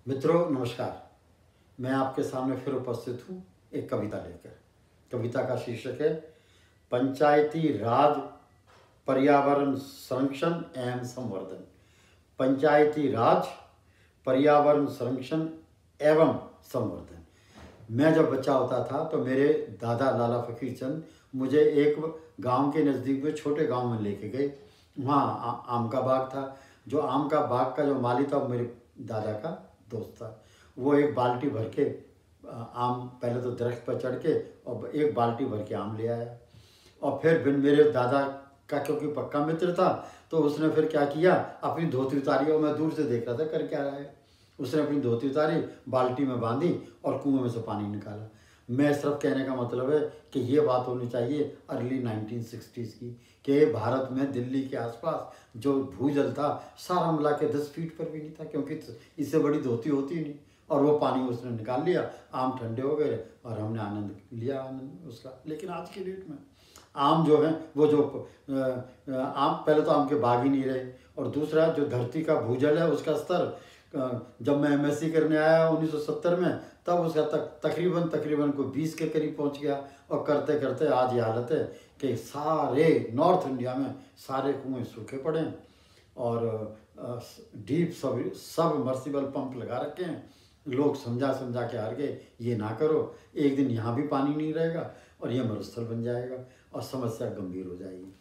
मित्रों नमस्कार। मैं आपके सामने फिर उपस्थित हूँ एक कविता लेकर। कविता का शीर्षक है पंचायती राज पर्यावरण संरक्षण एवं संवर्धन। पंचायती राज पर्यावरण संरक्षण एवं संवर्धन। मैं जब बच्चा होता था तो मेरे दादा लाला फकीर चंद मुझे एक गांव के नज़दीक में छोटे गांव में लेके गए। वहाँ आम का बाग था। जो आम का बाग का जो माली था वो मेरे दादा का दोस्त था। वो एक बाल्टी भर के आम, पहले तो दरख्त पर चढ़ के और एक बाल्टी भर के आम ले आया। और फिर मेरे दादा का क्योंकि पक्का मित्र था तो उसने फिर क्या किया, अपनी धोती उतारी। और मैं दूर से देख रहा था कर क्या रहा है। उसने अपनी धोती उतारी, बाल्टी में बांधी और कुएं में से पानी निकाला। मैं सिर्फ कहने का मतलब है कि ये बात होनी चाहिए अर्ली 1960s की, कि भारत में दिल्ली के आसपास जो भूजल था सारा मिला के 10 फीट पर भी नहीं था, क्योंकि इससे बड़ी धोती होती नहीं। और वो पानी उसने निकाल लिया, आम ठंडे हो गए और हमने आनंद लिया आनंद उसका। लेकिन आज की डेट में आम जो है वो जो आम, पहले तो आम के बाग ही नहीं रहे, और दूसरा जो धरती का भूजल है उसका स्तर, जब मैं एमएससी करने आया 1970 में तब उसका तकरीबन को 20 के करीब पहुंच गया। और करते करते आज ये हालत है कि सारे नॉर्थ इंडिया में सारे कुएं सूखे पड़े हैं और डीप सब मर्सिबल पंप लगा रखे हैं। लोग समझा समझा के हार गए, ये ना करो, एक दिन यहाँ भी पानी नहीं रहेगा और ये मरुस्थल बन जाएगा और समस्या गंभीर हो जाएगी।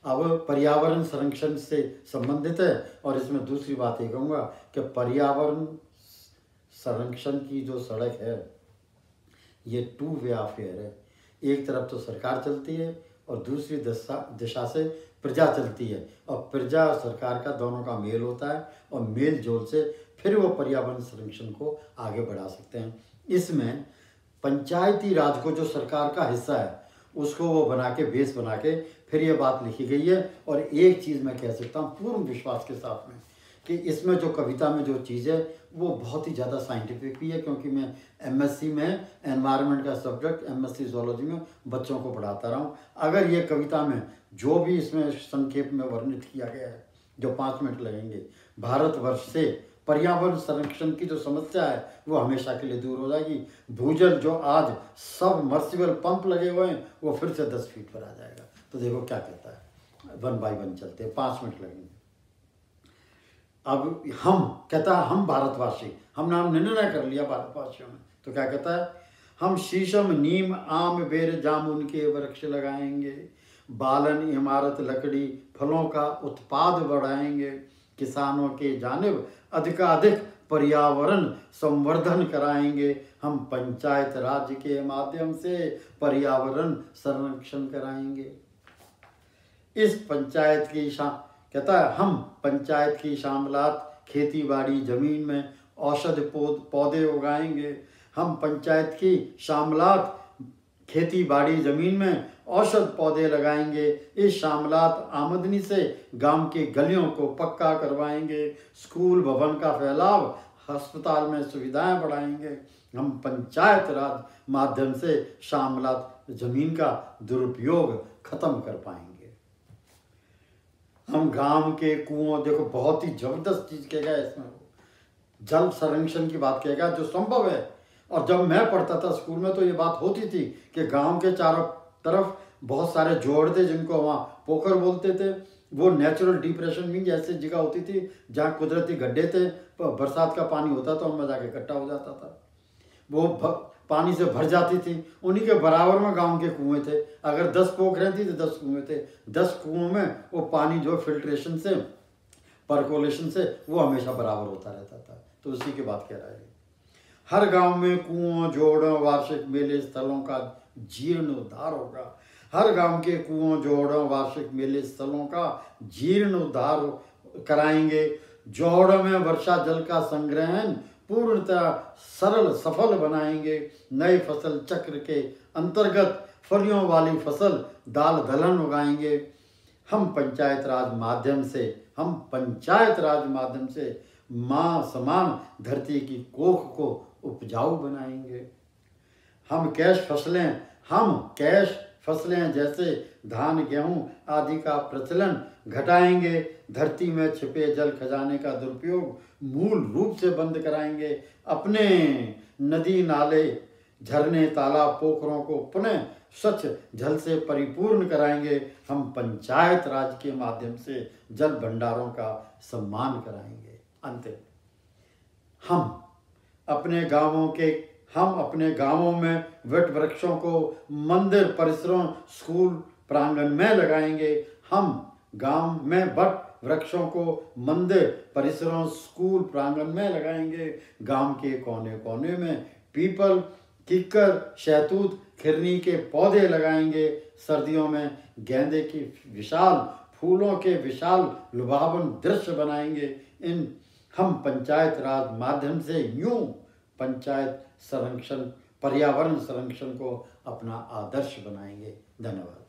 अब पर्यावरण संरक्षण से संबंधित है और इसमें दूसरी बात ये कहूँगा कि पर्यावरण संरक्षण की जो सड़क है ये 2 वे अफेयर है। एक तरफ तो सरकार चलती है और दूसरी दिशा से प्रजा चलती है, और प्रजा और सरकार का दोनों का मेल होता है और मेल जोल से फिर वो पर्यावरण संरक्षण को आगे बढ़ा सकते हैं। इसमें पंचायती राज को जो सरकार का हिस्सा है उसको वो बना के, बेस बना के फिर ये बात लिखी गई है। और एक चीज़ मैं कह सकता हूँ पूर्ण विश्वास के साथ में कि इसमें जो कविता में जो चीज़ है वो बहुत ही ज़्यादा साइंटिफिक भी है, क्योंकि मैं एमएससी में एनवायरनमेंट का सब्जेक्ट, एमएससी जूलॉजी में बच्चों को पढ़ाता रहा हूँ। अगर ये कविता में जो भी इसमें संक्षेप में वर्णित किया गया है, जो 5 मिनट लगेंगे, भारतवर्ष से पर्यावरण संरक्षण की जो समस्या है वो हमेशा के लिए दूर हो जाएगी। भूजल जो आज सब मर्सिबल पंप लगे हुए हैं वो फिर से 10 फीट पर आ जाएगा। तो देखो क्या कहता है, 1 बाय 1 चलते हैं, 5 मिनट लगेंगे। अब हम कहता है, हम भारतवासी, हमने निर्णय कर लिया भारतवासियों ने, तो क्या कहता है, हम शीशम नीम आम बेर जामुन के वृक्ष लगाएंगे, बालन इमारत लकड़ी फलों का उत्पाद बढ़ाएंगे, किसानों के जानिब अधिकाधिक पर्यावरण संवर्धन कराएंगे, हम पंचायत राज के माध्यम से पर्यावरण संरक्षण कराएंगे। इस पंचायत की कहता है, हम पंचायत की शामलात खेती बाड़ी जमीन में औषध पौधे उगाएंगे, हम पंचायत की शामलात खेती बाड़ी जमीन में औषध पौधे लगाएंगे, इस शामलात आमदनी से गांव के गलियों को पक्का करवाएंगे, स्कूल भवन का फैलाव, अस्पताल में सुविधाएं बढ़ाएंगे, हम पंचायत राज माध्यम से शामलात जमीन का दुरुपयोग खत्म कर पाएंगे। हम गांव के कुओं, देखो बहुत ही जबरदस्त चीज कहेगा इसमें, जल संरक्षण की बात कहेगा जो संभव है। और जब मैं पढ़ता था स्कूल में तो ये बात होती थी कि गांव के चारों तरफ बहुत सारे जोड़ थे जिनको वहाँ पोखर बोलते थे। वो नेचुरल डिप्रेशन में जैसे जगह होती थी जहाँ कुदरती गड्ढे थे, बरसात का पानी होता था उनमें जाके इकट्ठा हो जाता था, वो पानी से भर जाती थी। उन्हीं के बराबर में गांव के कुएं थे। अगर 10 पोखरें थी तो 10 कुएं थे। 10 कुओं में वो पानी जो फिल्ट्रेशन से, परकोलेशन से वो हमेशा बराबर होता रहता था। तो उसी की बात कह रहा है। हर गांव में कुओं जोड़ों वार्षिक मेले स्थलों का जीर्णोद्धार होगा। हर गांव के कुओं जोड़ों वार्षिक मेले स्थलों का जीर्णोद्धार कराएंगे। जोड़ों में वर्षा जल का संग्रहण पूर्णतः सरल सफल बनाएंगे। नए फसल चक्र के अंतर्गत फलियों वाली फसल दाल दलहन उगाएंगे। हम पंचायत राज माध्यम से माँ समान धरती की कोख को उपजाऊ बनाएंगे। हम कैश फसलें जैसे धान गेहूं आदि का प्रचलन घटाएंगे। धरती में छिपे जल खजाने का दुरुपयोग मूल रूप से बंद कराएंगे। अपने नदी नाले झरने तालाब पोखरों को पुनः स्वच्छ जल से परिपूर्ण कराएंगे। हम पंचायत राज के माध्यम से जल भंडारों का सम्मान कराएंगे। अंतिम, हम अपने गांवों में वट वृक्षों को मंदिर परिसरों स्कूल प्रांगण में लगाएंगे। हम गांव में वट वृक्षों को मंदिर परिसरों स्कूल प्रांगण में लगाएंगे। गांव के कोने कोने में पीपल किक्कर शहतूत खिरनी के पौधे लगाएंगे। सर्दियों में गेंदे की विशाल फूलों के विशाल लुभावन दृश्य बनाएंगे। हम पंचायत राज माध्यम से यूं पंचायत संरक्षण पर्यावरण संरक्षण को अपना आदर्श बनाएंगे। धन्यवाद।